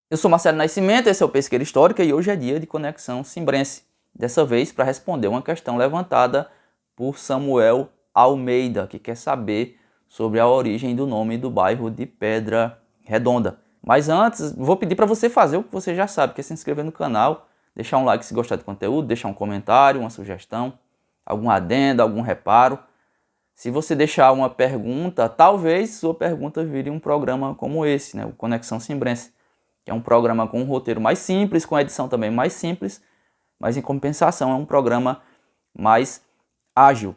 Eu sou Marcelo Nascimento, esse é o Pesqueira Histórica e hoje é dia de Conexão Cimbrense. Dessa vez para responder uma questão levantada por Samuel Almeida, que quer saber sobre a origem do nome do bairro de Pedra Redonda. Mas antes, vou pedir para você fazer o que você já sabe, que é se inscrever no canal, deixar um like se gostar do conteúdo, deixar um comentário, uma sugestão, algum adendo, algum reparo. Se você deixar uma pergunta, talvez sua pergunta vire um programa como esse, né? O Conexão Cimbrense, que é um programa com um roteiro mais simples, com edição também mais simples, mas em compensação é um programa mais ágil.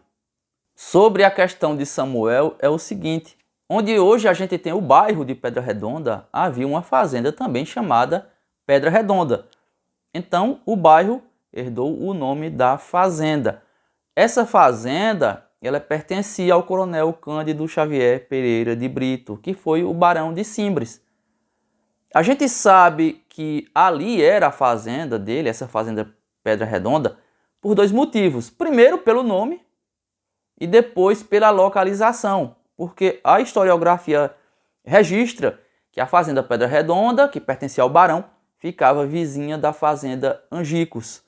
Sobre a questão de Samuel é o seguinte: onde hoje a gente tem o bairro de Pedra Redonda, havia uma fazenda também chamada Pedra Redonda. Então o bairro herdou o nome da fazenda. Essa fazenda, ela pertencia ao coronel Cândido Xavier Pereira de Brito, que foi o barão de Cimbres. A gente sabe que ali era a fazenda dele, essa fazenda Pedra Redonda, por dois motivos. Primeiro, pelo nome e depois pela localização, porque a historiografia registra que a fazenda Pedra Redonda, que pertencia ao barão, ficava vizinha da fazenda Angicos.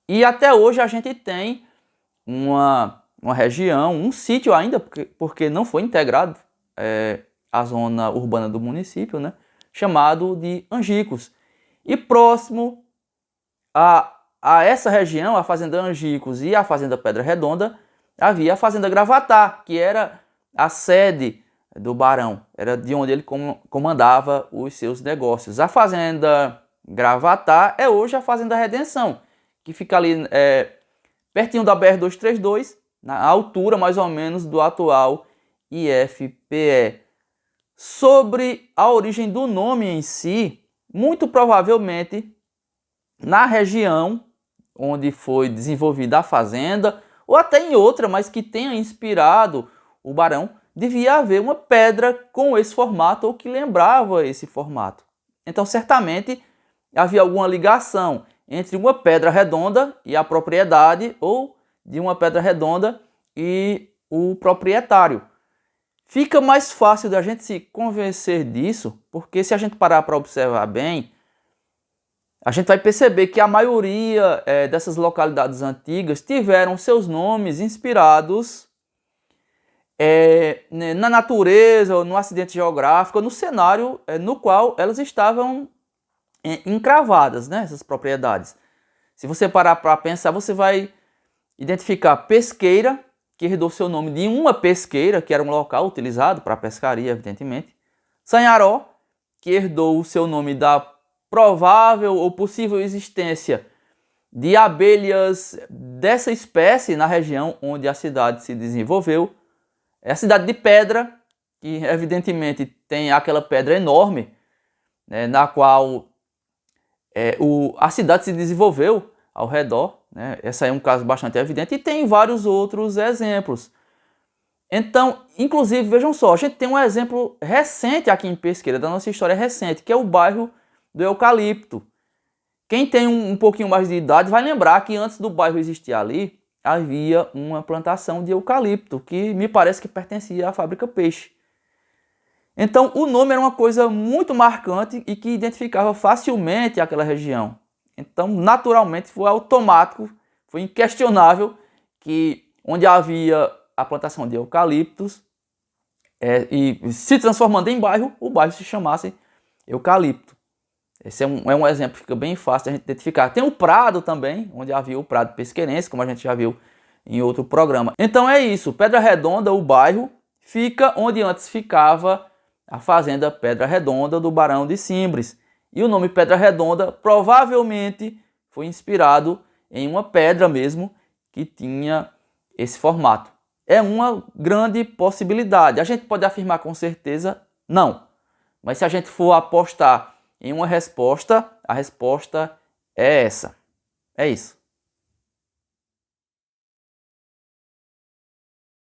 E até hoje a gente tem uma região, um sítio ainda, porque não foi integrado à zona urbana do município, né? Chamado de Angicos. E próximo a essa região, a fazenda Angicos e a fazenda Pedra Redonda, havia a fazenda Gravatá, que era a sede do barão, era de onde ele comandava os seus negócios. A fazenda Gravatá é hoje a fazenda Redenção, que fica ali pertinho da BR-232, na altura mais ou menos do atual IFPE. Sobre a origem do nome em si, muito provavelmente na região onde foi desenvolvida a fazenda, ou até em outra, mas que tenha inspirado o barão, devia haver uma pedra com esse formato ou que lembrava esse formato. Então, certamente, havia alguma ligação entre uma pedra redonda e a propriedade, ou de uma pedra redonda e o proprietário. Fica mais fácil da gente se convencer disso, porque se a gente parar para observar bem, a gente vai perceber que a maioria dessas localidades antigas tiveram seus nomes inspirados na natureza, ou no acidente geográfico, ou no cenário no qual elas estavam encravadas, né, essas propriedades. Se você parar para pensar, você vai identificar Pesqueira, que herdou seu nome de uma pesqueira, que era um local utilizado para pescaria, evidentemente. Sanharó, que herdou o seu nome da provável ou possível existência de abelhas dessa espécie na região onde a cidade se desenvolveu. É a cidade de Pedra, que evidentemente tem aquela pedra enorme, né, na qual a cidade se desenvolveu ao redor, né? Esse é um caso bastante evidente, e tem vários outros exemplos. Então, inclusive, vejam só, a gente tem um exemplo recente aqui em Pesqueira, da nossa história recente, que é o bairro do Eucalipto. Quem tem um pouquinho mais de idade vai lembrar que antes do bairro existir ali, havia uma plantação de eucalipto, que me parece que pertencia à fábrica Peixe. Então, o nome era uma coisa muito marcante e que identificava facilmente aquela região. Então, naturalmente, foi automático, foi inquestionável que onde havia a plantação de eucaliptos e se transformando em bairro, o bairro se chamasse Eucalipto. Esse é um exemplo que fica bem fácil de a gente identificar. Tem o Prado também, onde havia o Prado Pesqueirense, como a gente já viu em outro programa. Então é isso, Pedra Redonda, o bairro, fica onde antes ficava a fazenda Pedra Redonda do Barão de Cimbres. E o nome Pedra Redonda provavelmente foi inspirado em uma pedra mesmo que tinha esse formato. É uma grande possibilidade. A gente pode afirmar com certeza não. Mas se a gente for apostar em uma resposta, a resposta é essa. É isso.